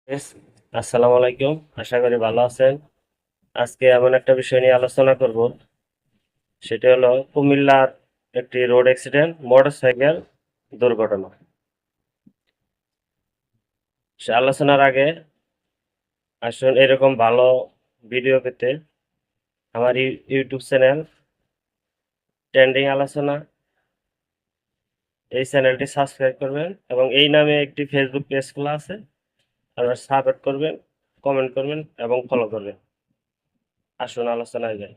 Yes, আসসালামু আলাইকুম। আশা করি ভালো আছেন। আজকে এমন একটা বিষয় নিয়ে আলোচনা করব, সেটা হলো কুমিল্লার একটি রোড অ্যাক্সিডেন্ট, মোটরসাইকেল দুর্ঘটনা। সে আলোচনার আগে আসুন এরকম ভালো ভিডিও পেতে আমার ইউটিউব চ্যানেল ট্রেন্ডিং আলোচনা, এই চ্যানেলটি সাবস্ক্রাইব করবেন এবং এই নামে একটি ফেসবুক পেজ খোলা আছে, আপনারা সাপোর্ট করবেন, কমেন্ট করবেন এবং ফলো করবেন। আসুন আলোচনায় যাই।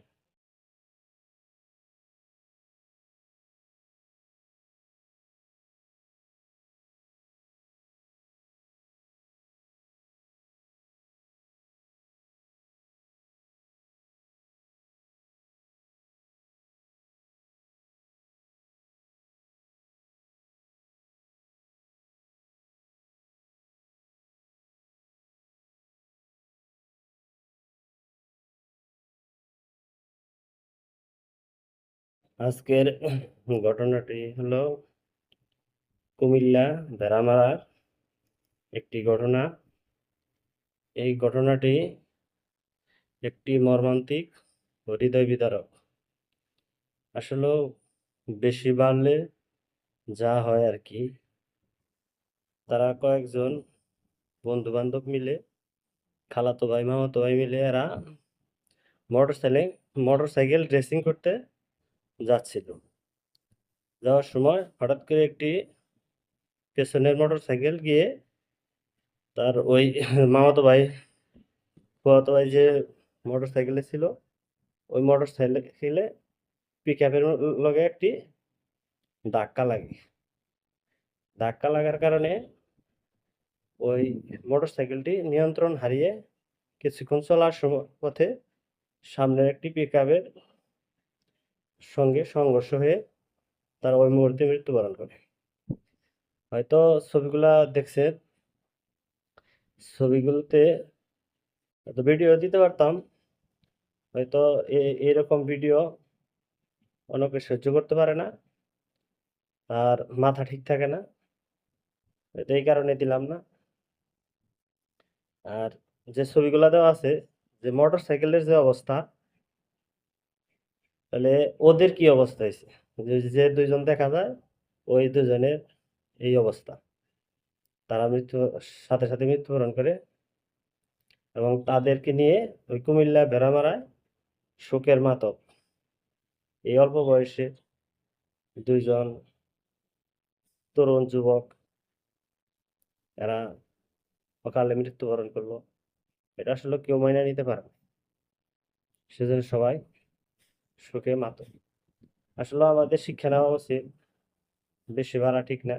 আজকের ঘটনাটি হলো কুমিল্লা ভেড়ামারার একটি ঘটনা। এই ঘটনাটি একটি মর্মান্তিক ও হৃদয় বিদারক। আসলে বেশি বাড়লে যা হয় আর কি, তারা কয়েকজন বন্ধু বান্ধব মিলে, খালাতো ভাই মামাতো ভাই মিলে এরা মোটরসাইকেল মোটরসাইকেল রেসিং করতে যাচ্ছিল। যাওয়ার সময় হঠাৎ করে একটি পেছনের মোটরসাইকেল গিয়ে তার ওই মামাতো ভাই ফুফাতো ভাই যে মোটরসাইকেলে ছিল, ওই মোটরসাইকেলে পিক আপের লগে একটি ধাক্কা লাগে। ধাক্কা লাগার কারণে ওই মোটরসাইকেলটি নিয়ন্ত্রণ হারিয়ে কিছুক্ষণ চলার পথে সামনের একটি পিকআপের সঙ্গে সংঘর্ষ হয়ে তার ওই মুহূর্তে মৃত্যুবরণ করে। হয়তো ছবিগুলা দেখছেন, ছবিগুলোতে হয়তো ভিডিও দিতে পারতাম, হয়তো এরকম ভিডিও অনেকে সহ্য করতে পারে না, আর মাথা ঠিক থাকে না, হয়তো এই কারণে দিলাম না। আর যে ছবিগুলা দেওয়া আছে, যে মোটর সাইকেলের যে অবস্থা, তাহলে ওদের কি অবস্থা হয়েছে? যে যে দুইজন দেখা যায়, ওই দুজনের এই অবস্থা। তারা সাথে সাথে মৃত্যুবরণ করে এবং তাদেরকে নিয়ে ওই কুমিল্লা ভেড়ামারায় শোকের মাতম। এই অল্প বয়সে দুইজন তরুণ যুবক এরা অকালে মৃত্যুবরণ করলো। এটা আসলে কেউ মাইনে নিতে পারে না। সেজন্য সবাই শোকে মাতম। আসলে আমাদের শিক্ষা নেওয়া উচিত, বেশি বাড়া ঠিক না।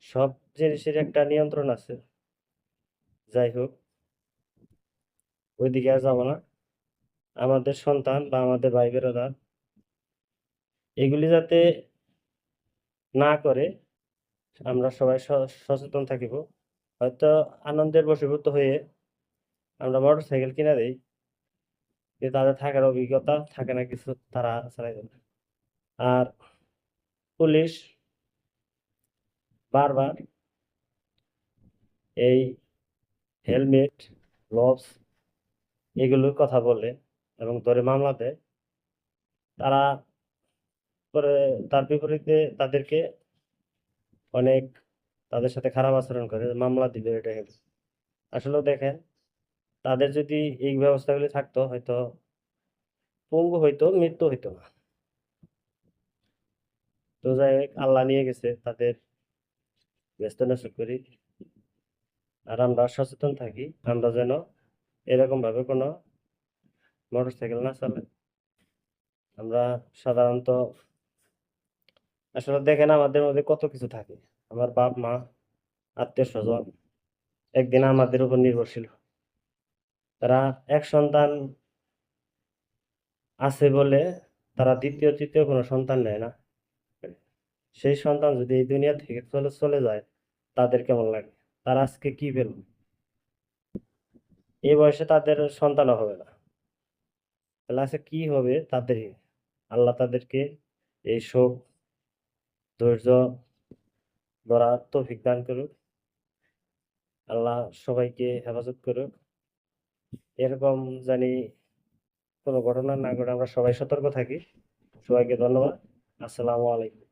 সব জিনিসের একটা নিয়ন্ত্রণ আছে। যাই হোক, ওইদিকে আর যাবো না। আমাদের সন্তান বা আমাদের ভাই বেরোদার এগুলি যাতে না করে, আমরা সবাই সচেতন থাকিব। হয়তো আনন্দের বশীভূত হয়ে আমরা মোটর সাইকেল কিনা দেই, কিন্তু তাদের থাকার অভিজ্ঞতা থাকে না কিছু, তারা চালাই যাবে। আর পুলিশ বারবার এই হেলমেট, গ্লোভস এগুলোর কথা বলে এবং ধরে মামলা দেয়। তারা করে তার বিপরীতে তাদেরকে অনেক, তাদের সাথে খারাপ আচরণ করে, মামলা দিবে এটা হেলথ। আসলে দেখেন, তাদের যদি এই ব্যবস্থাগুলি থাকতো, হয়তো পঙ্গু হইতো, মৃত্যু হইতো না। তো যাই হোক, আল্লাহ নিয়ে গেছে, তাদের ব্যস্ত নষ্ট করি। আর আমরা সচেতন থাকি, আমরা যেন এরকম ভাবে কোনো মোটর সাইকেল না চালাই। আমরা সাধারণত আসলে দেখেন আমাদের মধ্যে কত কিছু থাকে। আমার বাপ মা, আত্মীয় স্বজন একদিন আমাদের উপর নির্ভরশীল। তারা এক সন্তান আছে বলে তারা দ্বিতীয় তৃতীয় কোনো সন্তান নেয় না। সেই সন্তান যদি এই দুনিয়া থেকে চলে চলে যায়, তাদের কেমন লাগে? তারা আজকে কি পেল? এই বয়সে তাদের সন্তানও হবে না, তাহলে আজকে কি হবে তাদের? আল্লাহ তাদেরকে এই শোক, ধৈর্য ধরার তৌফিক দান করুক। আল্লাহ সবাইকে হেফাজত করুক। এরকম জানি কোনো ঘটনা না ঘটে আমরা সবাই সতর্ক থাকি। সবাইকে ধন্যবাদ। আসসালামু আলাইকুম।